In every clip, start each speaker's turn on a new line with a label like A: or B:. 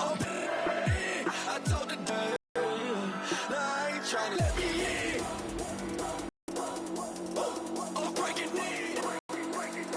A: I told the day, I ain't trying to let me in. I'm breaking in. I'm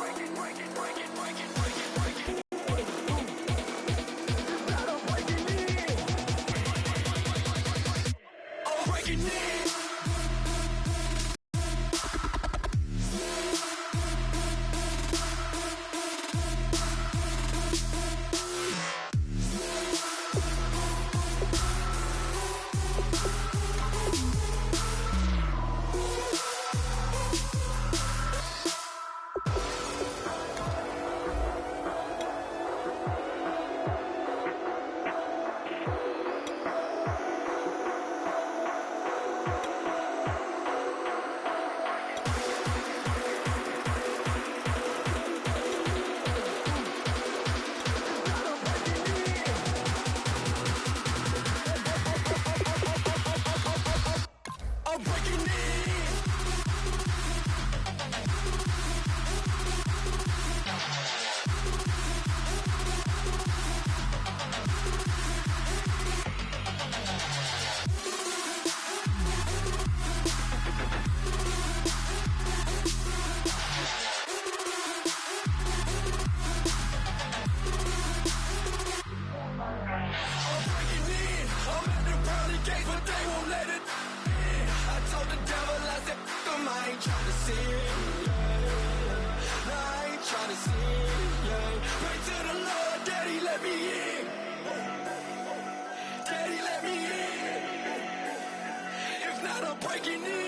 A: breaking in.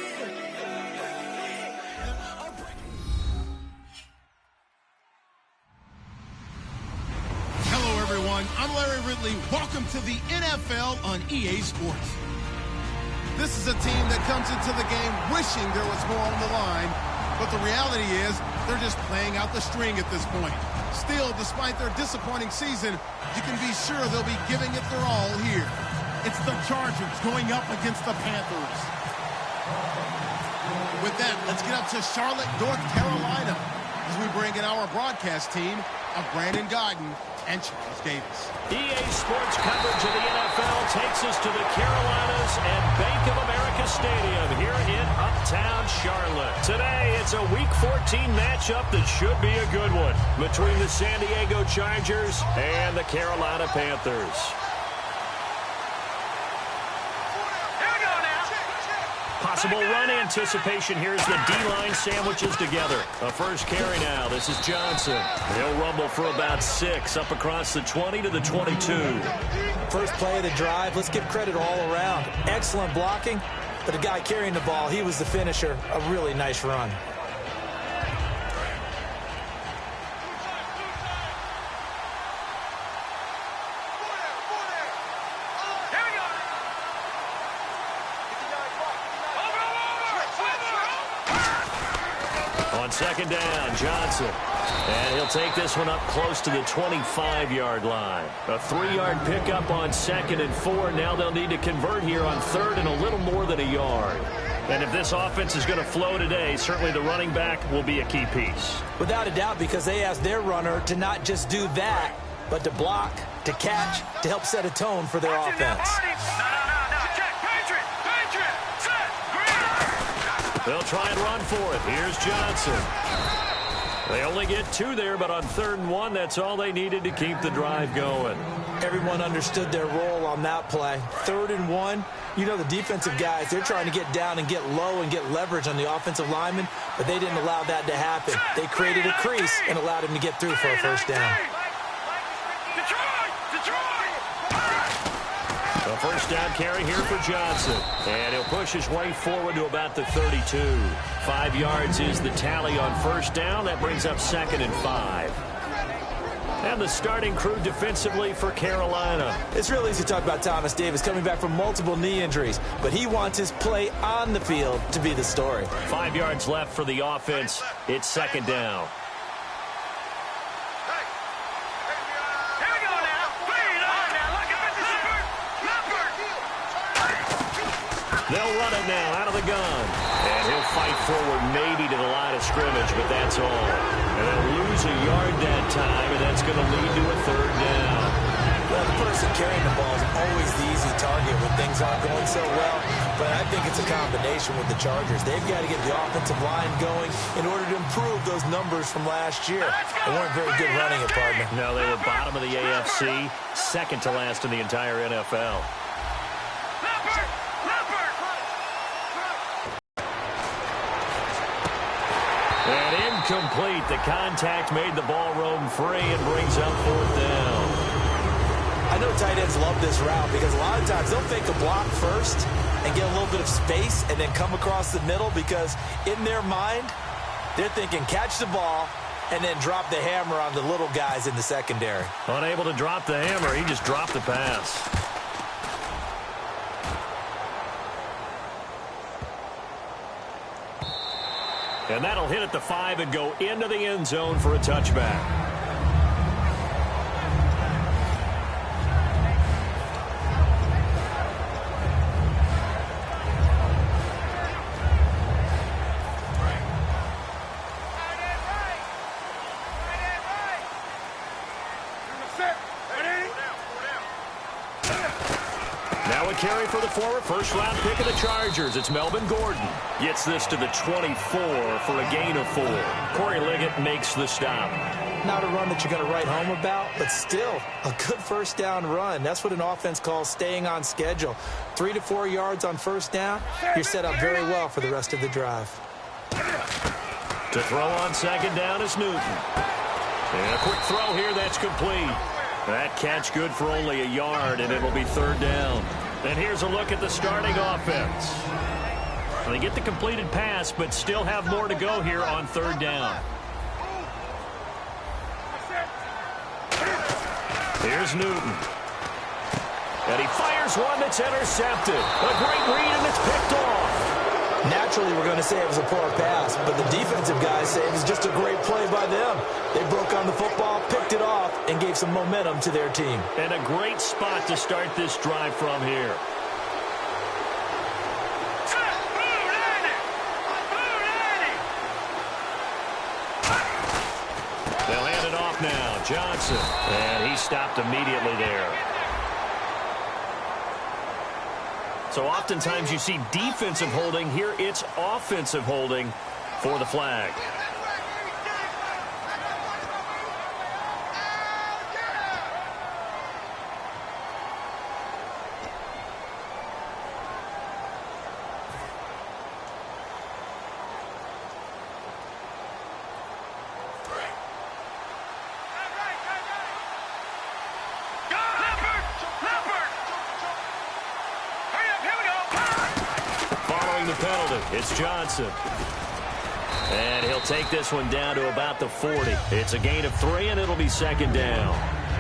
B: I'm Larry Ridley. Welcome to the NFL on EA Sports. This is a team that comes into the game wishing there was more on the line, but the reality is they're just playing out the string at this point. Still, despite their disappointing season, you can be sure they'll be giving it their all here. It's the Chargers going up against the Panthers. With that, let's get up to Charlotte, North Carolina, as we bring in our broadcast team of Brandon Godden and Charles Davis.
C: EA Sports coverage of the NFL takes us to the Carolinas and Bank of America Stadium here in Uptown Charlotte. Today, it's a Week 14 matchup that should be a good one between the San Diego Chargers and the Carolina Panthers. Possible run anticipation here as the D-line sandwiches together. A first carry now. This is Johnson. He'll rumble for about 6 up across the 20 to the 22.
D: First play of the drive. Let's give credit all around. Excellent blocking, but the guy carrying the ball, he was the finisher. A really nice run.
C: On second down, Johnson. And he'll take this one up close to the 25-yard line. A 3-yard pickup on 2nd and 4. Now they'll need to convert here on 3rd and a little more than a yard. And if this offense is going to flow today, certainly the running back will be a key piece.
D: Without a doubt, because they asked their runner to not just do that, but to block, to catch, to help set a tone for their offense.
C: They'll try and run for it. Here's Johnson. They only get 2 there, but on 3rd and 1, that's all they needed to keep the drive going.
D: Everyone understood their role on that play. 3rd and 1, you know the defensive guys, they're trying to get down and get low and get leverage on the offensive lineman, but they didn't allow that to happen. They created a crease and allowed him to get through for a first down.
C: A first down carry here for Johnson. And he'll push his way forward to about the 32. 5 yards is the tally on first down. That brings up 2nd and 5. And the starting crew defensively for Carolina.
D: It's real easy to talk about Thomas Davis coming back from multiple knee injuries, but he wants his play on the field to be the story.
C: 5 yards left for the offense. It's 2nd down. They'll run it now out of the gun. And he'll fight forward maybe to the line of scrimmage, but that's all. And they'll lose a yard that time, and that's going to lead to a 3rd down.
D: Well, the person carrying the ball is always the easy target when things aren't going so well, but I think it's a combination with the Chargers. They've got to get the offensive line going in order to improve those numbers from last year. They weren't very good running it, partner.
C: No, they were bottom of the AFC, second to last in the entire NFL. And incomplete. The contact made the ball roam free and brings up fourth down.
D: I know tight ends love this route because a lot of times they'll fake a block first and get a little bit of space and then come across the middle because in their mind, they're thinking catch the ball and then drop the hammer on the little guys in the secondary.
C: Unable to drop the hammer, he just dropped the pass. And that'll hit at the 5 and go into the end zone for a touchback. Now a carry for the former first-round pick of the Chargers. It's Melvin Gordon. Gets this to the 24 for a gain of 4. Corey Liggett makes the stop.
D: Not a run that you're going to write home about, but still a good first down run. That's what an offense calls staying on schedule. 3 to 4 yards on first down. You're set up very well for the rest of the drive.
C: To throw on second down is Newton. And a quick throw here, that's complete. That catch good for only a yard, and it'll be third down. And here's a look at the starting offense. They get the completed pass, but still have more to go here on third down. Here's Newton. And he fires one that's intercepted. A great read, and it's picked off.
D: Naturally, we're going to say it was a poor pass, but the defensive guys say it was just a great play by them. They broke on the football, picked it off, and gave some momentum to their team.
C: And a great spot to start this drive from here. They'll hand it off now. Johnson. And he stopped immediately there. So oftentimes you see defensive holding. Here it's offensive holding for the flag. The penalty. It's Johnson. And he'll take this one down to about the 40. It's a gain of 3, and it'll be second down.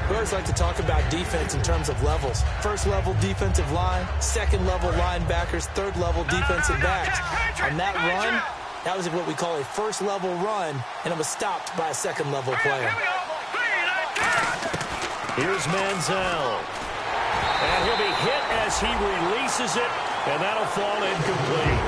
D: We always like to talk about defense in terms of levels. First level defensive line, second level linebackers, third level defensive backs. On that run, that was what we call a first level run, and it was stopped by a second level player.
C: Here's Manziel. And he'll be hit as he releases it. And that'll fall incomplete.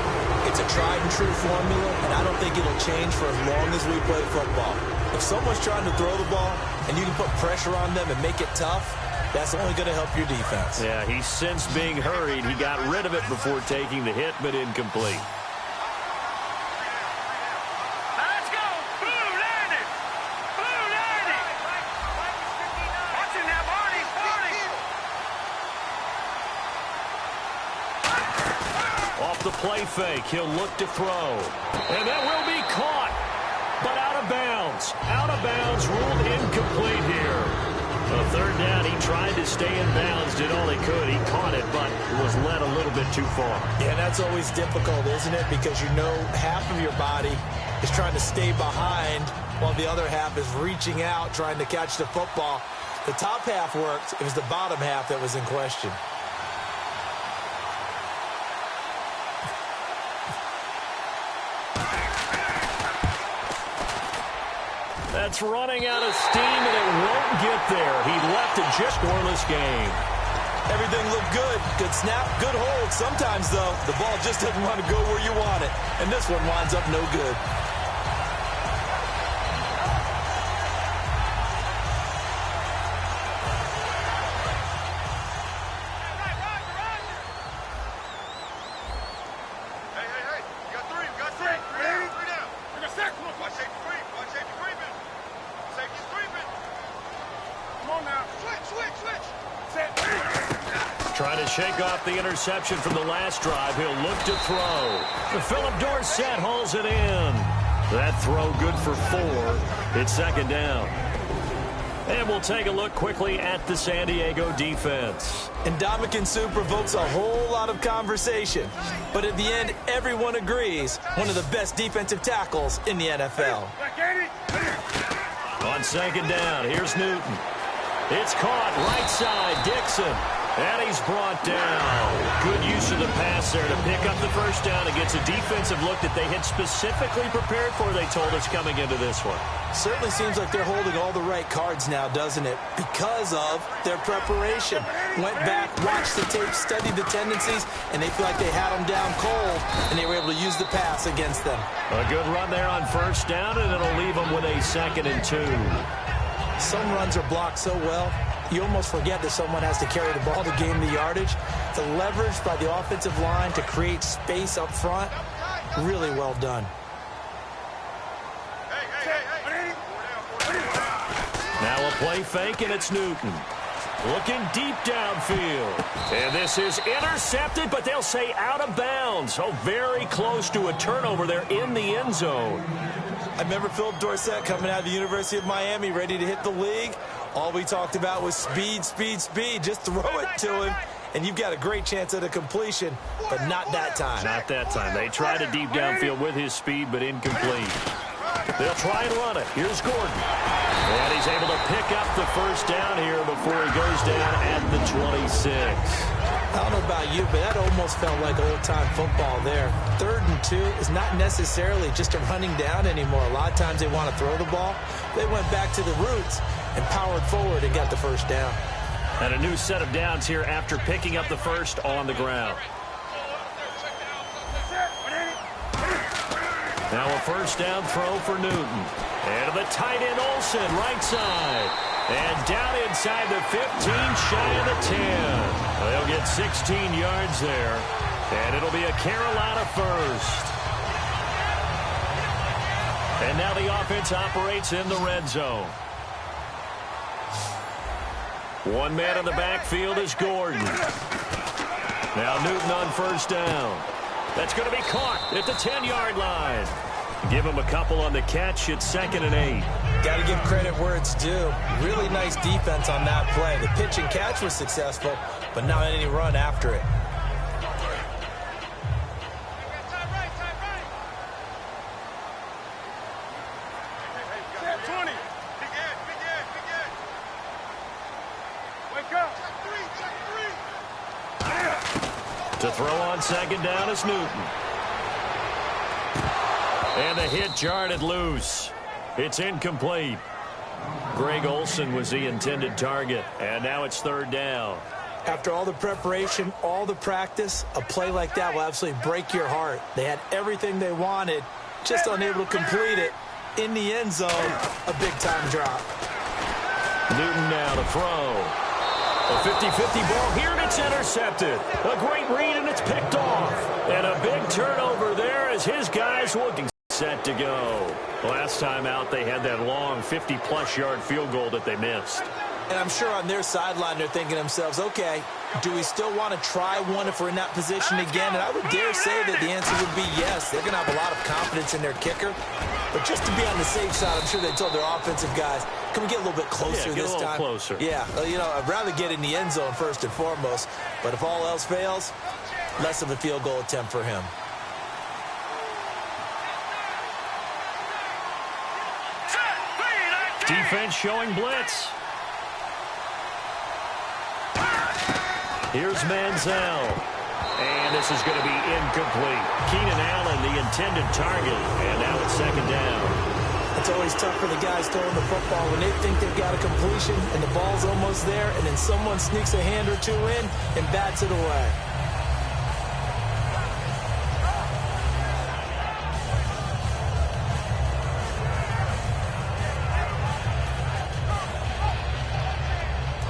D: It's a tried-and-true formula, and I don't think it'll change for as long as we play football. If someone's trying to throw the ball and you can put pressure on them and make it tough, that's only going to help your defense.
C: Yeah, he's since being hurried. He got rid of it before taking the hit, but incomplete.
A: Let's go! Blue landed! Blue landed! Watching that body,
C: Off the play fake, he'll look to throw. And that will be caught, but out of bounds. Out of bounds, ruled incomplete here. A third down, he tried to stay in bounds, did all he could. He caught it, but was led a little bit too far.
D: Yeah, that's always difficult, isn't it? Because you know half of your body is trying to stay behind while the other half is reaching out, trying to catch the football. The top half worked. It was the bottom half that was in question.
C: That's running out of steam, and it won't get there. He left a just scoreless game.
D: Everything looked good. Good snap, good hold. Sometimes, though, the ball just doesn't want to go where you want it. And this one winds up no good.
C: Trying to shake off the interception from the last drive. He'll look to throw. Philip Dorsett hauls it in. That throw good for 4. It's second down. And we'll take a look quickly at the San Diego defense.
D: And Ndamukong Suh provokes a whole lot of conversation. But at the end, everyone agrees one of the best defensive tackles in the NFL.
C: On second down, here's Newton. It's caught right side, Dixon. And he's brought down. Good use of the pass there to pick up the first down. It gets a defensive look that they had specifically prepared for, they told us, coming into this one.
D: Certainly seems like they're holding all the right cards now, doesn't it? Because of their preparation. Went back, watched the tape, studied the tendencies, and they feel like they had them down cold, and they were able to use the pass against them.
C: A good run there on first down, and it'll leave them with a 2nd and 2.
D: Some runs are blocked so well, you almost forget that someone has to carry the ball to gain the yardage. The leverage by the offensive line to create space up front, really well done.
C: Now a play fake, and it's Newton. Looking deep downfield. And this is intercepted, but they'll say out of bounds. Oh, very close to a turnover there in the end zone.
D: I remember Philip Dorsett coming out of the University of Miami, ready to hit the league. All we talked about was speed, speed, speed. Just throw it to him, and you've got a great chance at a completion, but not that time.
C: Not that time. They tried a deep downfield with his speed, but incomplete. They'll try and run it. Here's Gordon. And he's able to pick up the first down here before he goes down at the 26.
D: I don't know about you, but that almost felt like old-time football there. 3rd and 2 is not necessarily just a running down anymore. A lot of times they want to throw the ball. They went back to the roots and powered forward and got the first down.
C: And a new set of downs here after picking up the first on the ground. Now a first down throw for Newton. And the tight end Olsen, right side. And down inside the 15, shy of the 10. They'll get 16 yards there. And it'll be a Carolina first. And now the offense operates in the red zone. One man in the backfield is Gordon. Now Newton on first down. That's going to be caught at the 10-yard line. Give him a couple on the catch. It's 2nd and 8.
D: Got to give credit where it's due. Really nice defense on that play. The pitch and catch was successful, but not any run after it.
C: To throw on second down is Newton. And the hit jarred it loose. It's incomplete. Greg Olsen was the intended target, and now it's 3rd down.
D: After all the preparation, all the practice, a play like that will absolutely break your heart. They had everything they wanted, just unable to complete it. In the end zone, a big-time drop.
C: Newton now to throw. A 50-50 ball here, and it's intercepted. A great read, and it's picked off. And a big turnover there as his guys looking set to go. Last time out, they had that long 50-plus yard field goal that they missed.
D: And I'm sure on their sideline, they're thinking to themselves, okay, do we still want to try one if we're in that position again? And I would dare say that the answer would be yes. They're going to have a lot of confidence in their kicker. But just to be on the safe side, I'm sure they told their offensive guys, can we get a little bit closer this time?
C: Closer.
D: Yeah, you know, I'd rather get in the end zone first and foremost. But if all else fails, less of a field goal attempt for him.
C: Defense showing blitz. Here's Manziel. And this is going to be incomplete. Keenan Allen, the intended target. And now it's 2nd down.
D: It's always tough for the guys throwing the football when they think they've got a completion and the ball's almost there, and then someone sneaks a hand or two in and bats it away.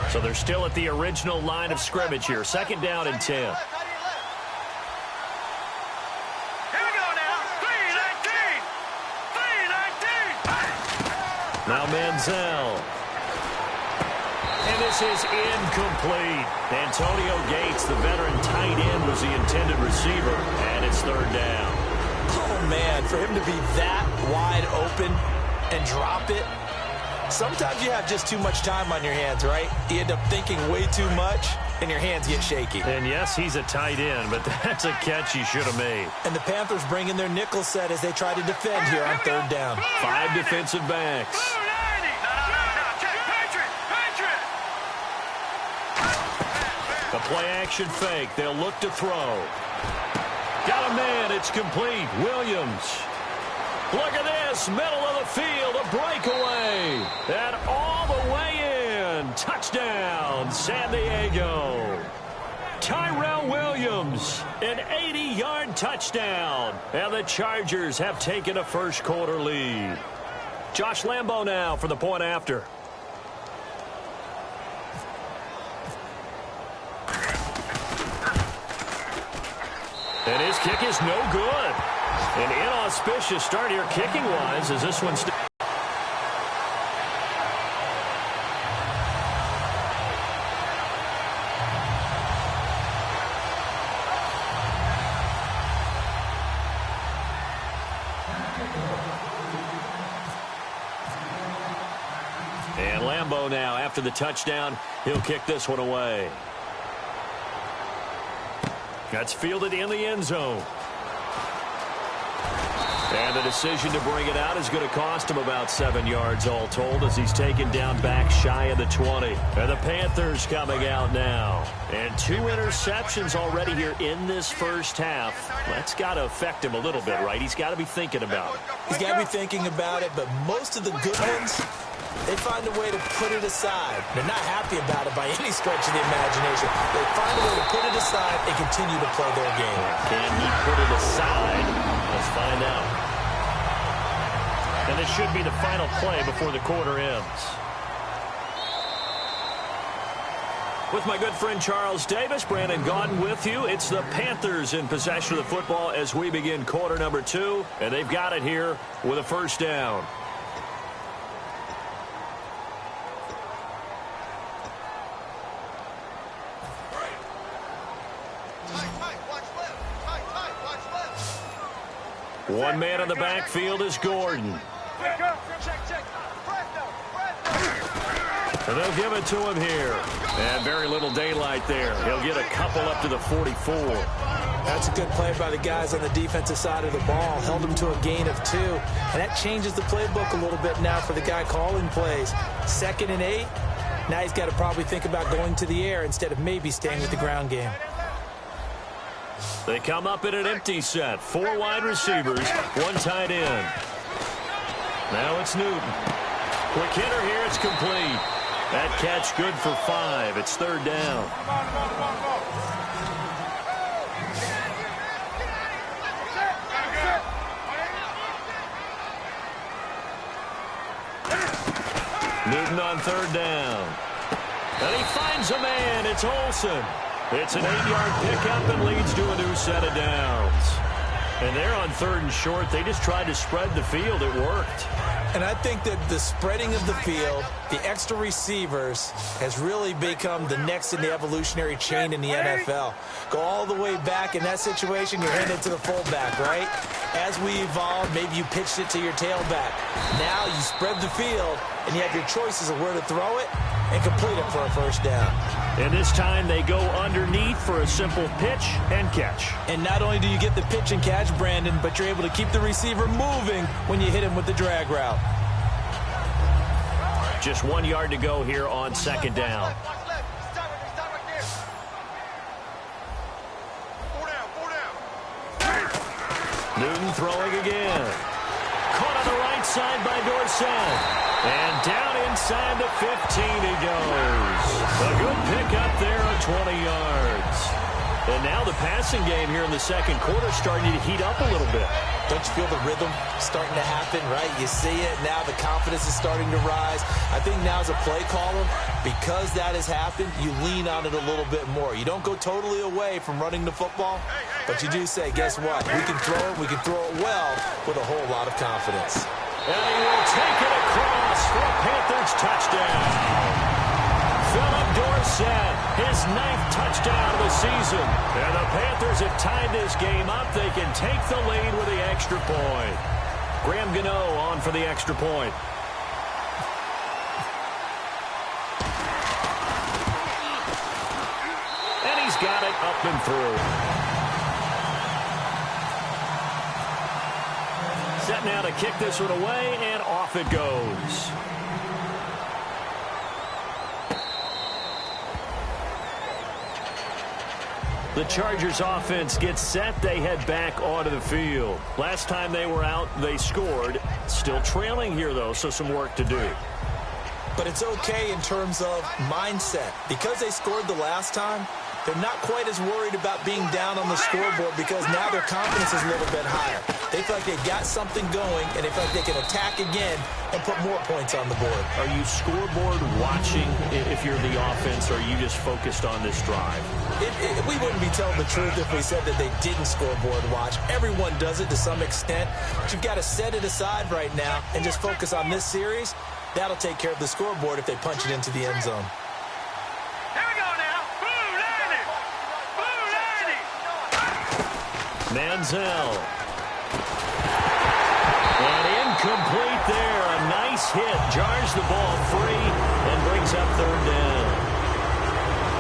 C: So they're still at the original line of scrimmage here. 2nd down and 10.
A: Here we go now. 3-19.
C: Now Manziel. And this is incomplete. Antonio Gates, the veteran tight end, was the intended receiver, and it's third down.
D: Oh, man, for him to be that wide open and drop it. Sometimes you have just too much time on your hands, right? You end up thinking way too much, and your hands get shaky.
C: And yes, he's a tight end, but that's a catch he should have made.
D: And the Panthers bring in their nickel set as they try to defend here on third down.
C: 5 defensive backs. The play-action fake. They'll look to throw. Got a man. It's complete. Williams. Look at this. Middle of the field. A breakaway. And all the way in. Touchdown, San Diego. Tyrell Williams, an 80-yard touchdown. And the Chargers have taken a first-quarter lead. Josh Lambo now for the point after. And his kick is no good. An inauspicious start here kicking-wise as this one's... And Lambo now, after the touchdown, he'll kick this one away. That's fielded in the end zone. And the decision to bring it out is going to cost him about 7 yards all told as he's taken down back shy of the 20. And the Panthers coming out now. And 2 interceptions already here in this first half. That's got to affect him a little bit, right? He's got to be thinking about it.
D: He's got to be thinking about it, but most of the good ones, they find a way to put it aside. They're not happy about it by any stretch of the imagination. They find a way to put it aside and continue to play their game.
C: Can he put it aside? Let's find out. And this should be the final play before the quarter ends. With my good friend Charles Davis, Brandon Gaudin with you. It's the Panthers in possession of the football as we begin quarter number 2. And they've got it here with a first down. One man in the backfield is Gordon. And they'll give it to him here. And very little daylight there. He'll get a couple up to the 44.
D: That's a good play by the guys on the defensive side of the ball. Held him to a gain of 2. And that changes the playbook a little bit now for the guy calling plays. 2nd and 8. Now he's got to probably think about going to the air instead of maybe staying with the ground game.
C: They come up in an empty set. 4 wide receivers, 1 tight end. Now it's Newton. Quick hitter here, it's complete. That catch good for 5. It's third down. Newton on third down. And he finds a man. It's Olsen. It's an 8-yard pickup and leads to a new set of downs. And they're on 3rd and short. They just tried to spread the field. It worked.
D: And I think that the spreading of the field, the extra receivers, has really become the next in the evolutionary chain in the NFL. Go all the way back in that situation, you're handed to the fullback, right? As we evolved, maybe you pitched it to your tailback. Now you spread the field, and you have your choices of where to throw it and complete it for a first down.
C: And this time they go underneath for a simple pitch and catch.
D: And not only do you get the pitch and catch, Brandon, but you're able to keep the receiver moving when you hit him with the drag route.
C: Just 1 yard to go here on 2nd down. Newton throwing again. Caught on the right side by Dorsett. And down inside the 15 he goes. A good pickup there of 20 yards. And now the passing game here in the second quarter starting to heat up a little bit.
D: Don't you feel the rhythm starting to happen, right? You see it. Now the confidence is starting to rise. I think now as a play caller, because that has happened, you lean on it a little bit more. You don't go totally away from running the football, but you do say, guess what? We can throw it. We can throw it well with a whole lot of confidence.
C: And he will take it across for a Panthers touchdown. Philip Dorsett, his his 9th touchdown of the season. And the Panthers have tied this game up. They can take the lead with the extra point. Graham Gano on for the extra point. And he's got it up and through. Set now to kick this one away, and off it goes. The Chargers offense gets set. They head back onto the field. Last time they were out, they scored. Still trailing here, though, so some work to do.
D: But it's okay in terms of mindset. Because they scored the last time, they're not quite as worried about being down on the scoreboard because now their confidence is a little bit higher. They feel like they got something going, and they feel like they can attack again and put more points on the board.
C: Are you scoreboard watching if you're the offense, or are you just focused on this drive?
D: We wouldn't be telling the truth if we said that they didn't scoreboard watch. Everyone does it to some extent. But you've got to set it aside right now and just focus on this series. That'll take care of the scoreboard if they punch it into the end zone.
C: Manziel. And incomplete there. A nice hit. Jars the ball free and brings up 3rd down.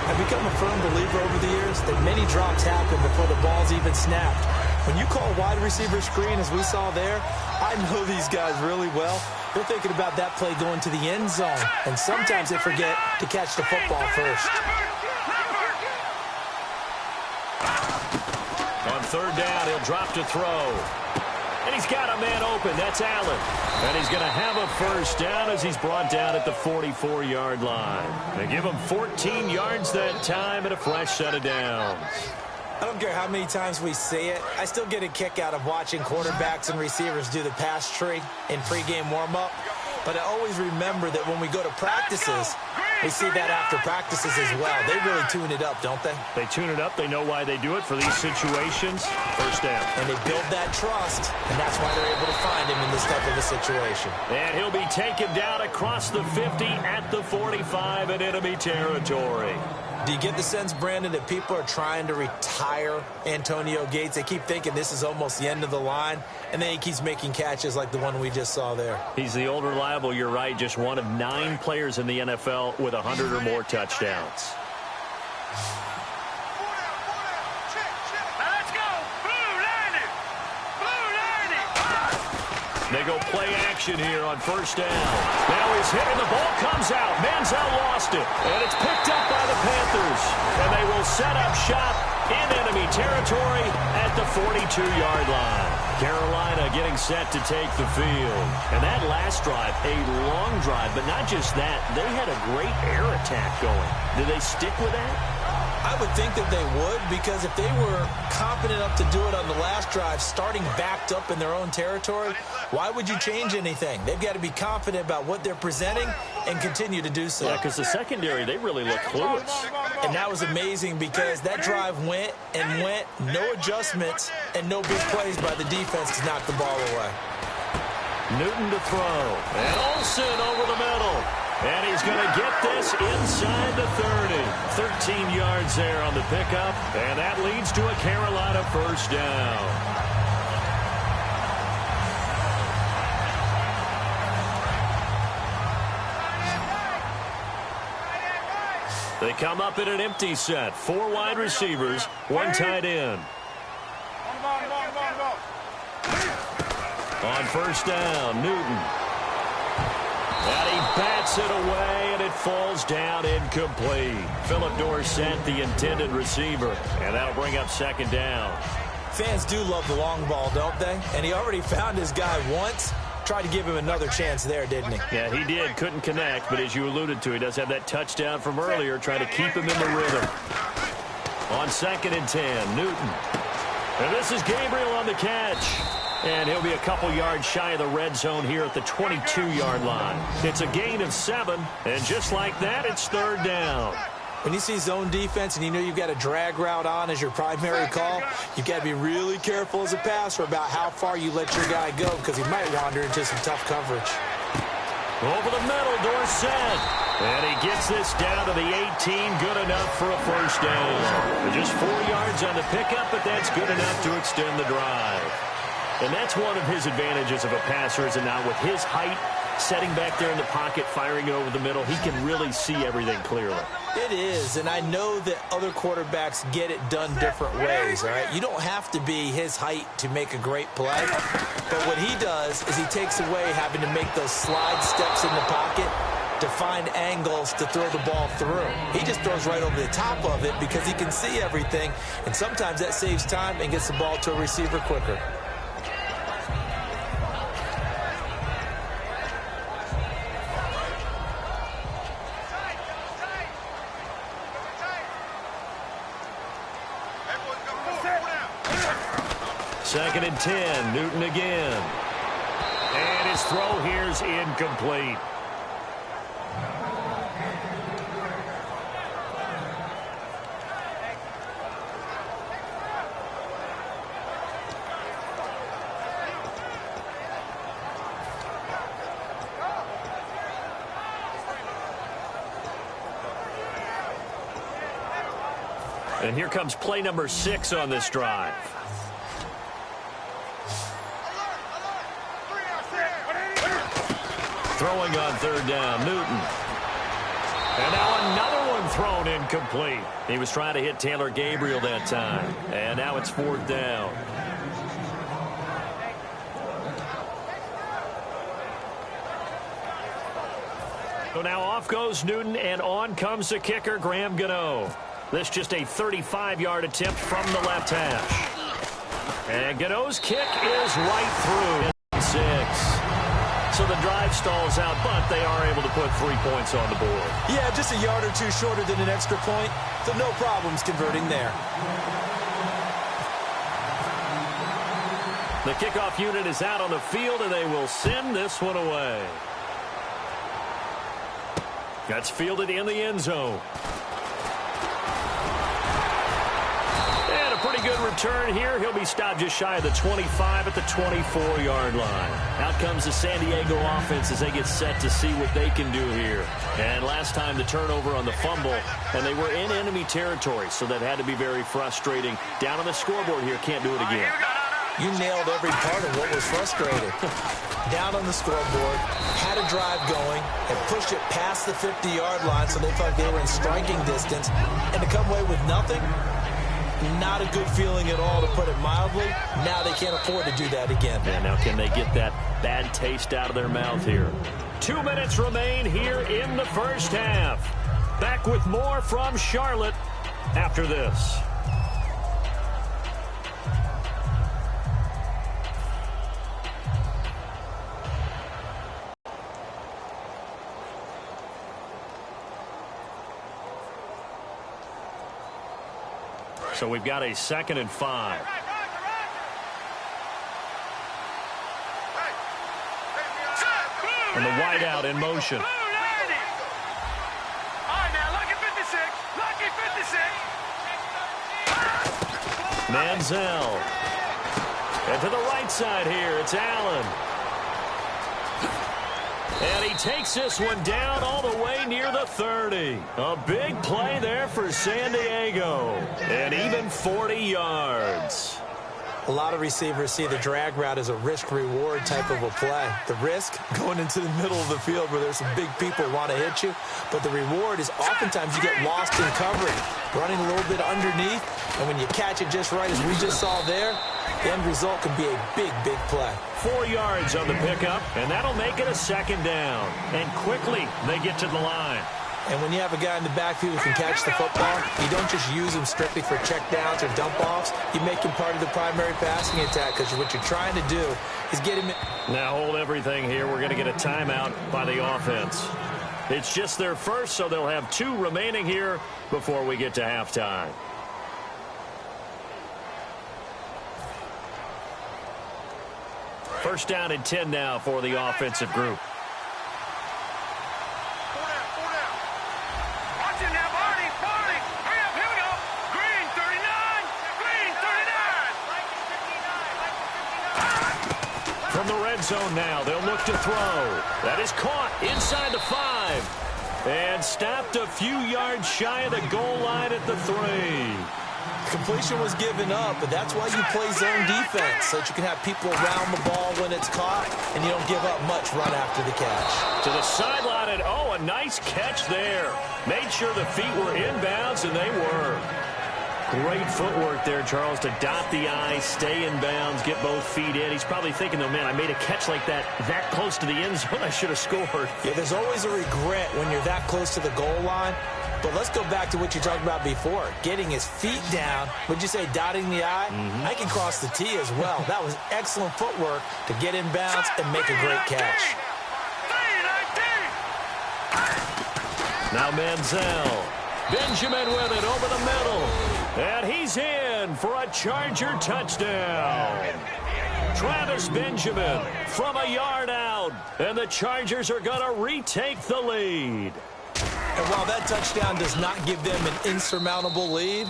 D: I've become a firm believer over the years that many drops happen before the ball's even snapped. When you call wide receiver screen, as we saw there, I know these guys really well. They're thinking about that play going to the end zone. And sometimes they forget to catch the football first.
C: On 3rd down, he'll drop to throw. And he's got a man open. That's Allen. And he's going to have a 1st down as he's brought down at the 44-yard line. They give him 14 yards that time and a fresh set of downs.
D: I don't care how many times we see it. I still get a kick out of watching quarterbacks and receivers do the pass tree in pregame warm-up. But I always remember that when we go to practices, we see that after practices as well. They really tune it up, don't they?
C: They tune it up. They know why they do it for these situations. 1st down.
D: And they build that trust, and that's why they're able to find him in this type of a situation.
C: And he'll be taken down across the 50 at the 45 in enemy territory.
D: Do you get the sense, Brandon, that people are trying to retire Antonio Gates? They keep thinking this is almost the end of the line, and then he keeps making catches like the one we just saw there.
C: He's the old reliable, you're right, just one of 9 players in the NFL with 100 or more touchdowns. They go play action here on 1st down. Now he's hit and the ball comes out. Manziel lost it. And it's picked up by the Panthers. And they will set up shop in enemy territory at the 42-yard line. Carolina getting set to take the field. And that last drive, a long drive, but not just that. They had a great air attack going. Did they stick with that?
D: I would think that they would, because if they were confident enough to do it on the last drive, starting backed up in their own territory, why would you change anything? They've got to be confident about what they're presenting and continue to do so.
C: Yeah, because the secondary, they really look clueless.
D: And that was amazing because that drive went and went, no adjustments, and no big plays by the defense to knock the ball away.
C: Newton to throw. And Olsen over the middle. And he's going to get this inside the 30. 13 yards there on the pickup. And that leads to a Carolina 1st down. They come up in an empty set. 4 wide receivers, 1 tight end. On 1st down, Newton. And he bats it away, and it falls down incomplete. Philip Dorsett, the intended receiver. And that'll bring up 2nd down.
D: Fans do love the long ball, don't they? And he already found his guy once. Tried to give him another chance there, didn't he?
C: Yeah, he did. Couldn't connect, but as you alluded to, he does have that touchdown from earlier, trying to keep him in the rhythm. On 2nd and 10, Newton. And this is Gabriel on the catch. And he'll be a couple yards shy of the red zone here at the 22-yard line. It's a gain of 7, and just like that, it's 3rd down.
D: When you see zone defense and you know you've got a drag route on as your primary call, you've got to be really careful as a passer about how far you let your guy go because he might wander into some tough coverage.
C: Over the middle, Dorsett. And he gets this down to the 18, good enough for a first down. Just 4 yards on the pickup, but that's good enough to extend the drive. And that's one of his advantages of a passer, is it not? With his height, setting back there in the pocket, firing it over the middle, he can really see everything clearly.
D: It is, and I know that other quarterbacks get it done different ways, all right? You don't have to be his height to make a great play, but what he does is he takes away having to make those slide steps in the pocket to find angles to throw the ball through. He just throws right over the top of it because he can see everything, and sometimes that saves time and gets the ball to a receiver quicker.
C: Second and 10, Newton again. And his throw here's incomplete. And here comes play number 6 on this drive. Throwing on third down, Newton. And now another one thrown incomplete. He was trying to hit Taylor Gabriel that time. And now it's fourth down. So now off goes Newton, and on comes the kicker, Graham Gano. This just a 35-yard attempt from the left hash. And Gano's kick is right through. 6. So the drive stalls out, but they are able to put 3 points on the board.
D: Yeah, just a yard or two shorter than an extra point, so no problems converting there.
C: The kickoff unit is out on the field, and they will send this one away. That's fielded in the end zone. And a pretty good return here. He'll be stopped just shy of the 25 at the 24-yard line. Out comes the San Diego offense as they get set to see what they can do here. And last time the turnover on the fumble, and they were in enemy territory, so that had to be very frustrating. Down on the scoreboard here, can't do it again.
D: You nailed every part of what was frustrating. Down on the scoreboard, had a drive going, and pushed it past the 50-yard line so they thought they were in striking distance, and to come away with nothing, not a good feeling at all, to put it mildly. Now they can't afford to do that again.
C: Yeah, now can they get that bad taste out of their mouth here? 2 minutes remain here in the first half. Back with more from Charlotte after this. So we've got a 2nd and 5. And the wideout in motion. Manziel. And to the right side here, it's Allen. And he takes this one down all the way near the 30. A big play there for San Diego. And even 40 yards.
D: A lot of receivers see the drag route as a risk-reward type of a play. The risk, going into the middle of the field where there's some big people who want to hit you. But the reward is oftentimes you get lost in coverage, running a little bit underneath. And when you catch it just right, as we just saw there, the end result can be a big, big play.
C: 4 yards on the pickup, and that'll make it a 2nd down. And quickly, they get to the line.
D: And when you have a guy in the backfield who can catch the football, you don't just use him strictly for checkdowns or dump-offs. You make him part of the primary passing attack, because what you're trying to do is get him...
C: Now hold everything here. We're going to get a timeout by the offense. It's just their first, so they'll have 2 remaining here before we get to halftime. First down and 10 now for the offensive group. From the red zone now, they'll look to throw. That is caught inside the 5. And stopped a few yards shy of the goal line at the 3.
D: Completion was given up, but that's why you play zone defense, so that you can have people around the ball when it's caught, and you don't give up much run after the catch.
C: To the sideline, and oh, a nice catch there. Made sure the feet were inbounds, and they were. Great footwork there, Charles, to dot the I, stay in bounds, get both feet in. He's probably thinking, though, man, I made a catch like that close to the end zone. I should have scored.
D: Yeah, there's always a regret when you're that close to the goal line. But let's go back to what you talked about before, getting his feet down. Would you say dotting the I? I can cross the T as well. That was excellent footwork to get in bounds and make a great catch.
C: Now Manziel. Benjamin with it over the middle. And he's in for a Charger touchdown. Travis Benjamin from a yard out. And the Chargers are going to retake the lead.
D: And while that touchdown does not give them an insurmountable lead,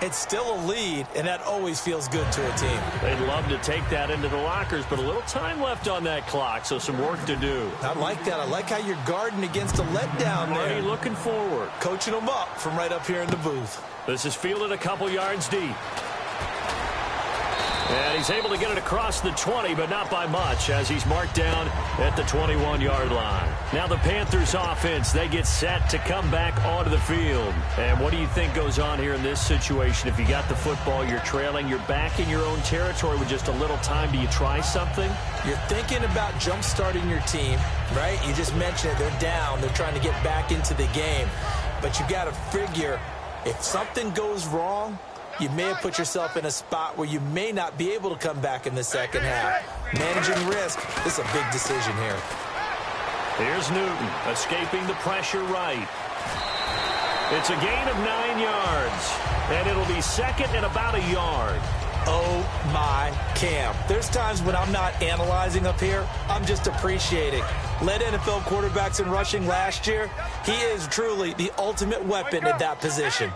D: it's still a lead, and that always feels good to a team.
C: They'd love to take that into the lockers, but a little time left on that clock, so some work to do.
D: I like that. I like how you're guarding against a letdown there.
C: Already looking forward.
D: Coaching them up from right up here in the booth.
C: This is fielded a couple yards deep. And he's able to get it across the 20, but not by much, as he's marked down at the 21-yard line. Now the Panthers offense, they get set to come back onto the field. And what do you think goes on here in this situation? If you got the football, you're trailing, you're back in your own territory with just a little time. Do you try something?
D: You're thinking about jump-starting your team, right? You just mentioned it. They're down. They're trying to get back into the game. But you got to figure, if something goes wrong, you may have put yourself in a spot where you may not be able to come back in the second half. Managing risk, this is a big decision here.
C: Here's Newton, escaping the pressure right. It's a gain of 9 yards, and it'll be second and about a yard.
D: Oh, my Cam. There's times when I'm not analyzing up here. I'm just appreciating. Led NFL quarterbacks in rushing last year. He is truly the ultimate weapon at that position.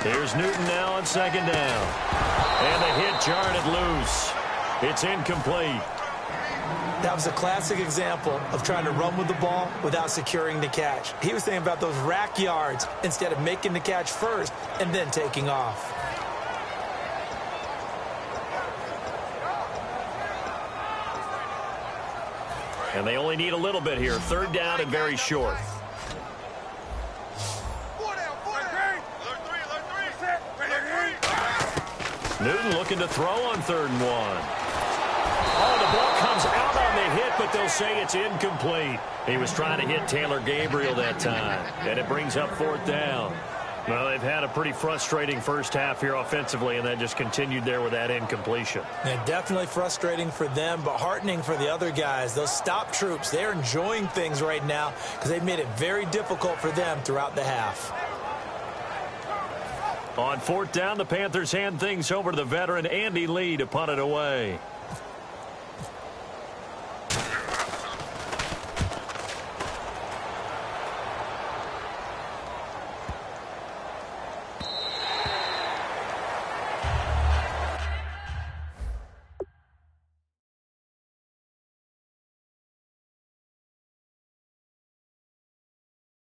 C: Here's Newton now on second down. And the hit jarred it loose. It's incomplete.
D: That was a classic example of trying to run with the ball without securing the catch. He was thinking about those rack yards instead of making the catch first and then taking off.
C: And they only need a little bit here. Third down and very short. Newton looking to throw on 3rd and 1. Oh, the ball comes out on the hit, but they'll say it's incomplete. He was trying to hit Taylor Gabriel that time, and it brings up 4th down. Well, they've had a pretty frustrating first half here offensively, and that just continued there with that incompletion.
D: And definitely frustrating for them, but heartening for the other guys. Those stop troops, they're enjoying things right now because they've made it very difficult for them throughout the half.
C: On 4th down, the Panthers hand things over to the veteran Andy Lee to punt it away.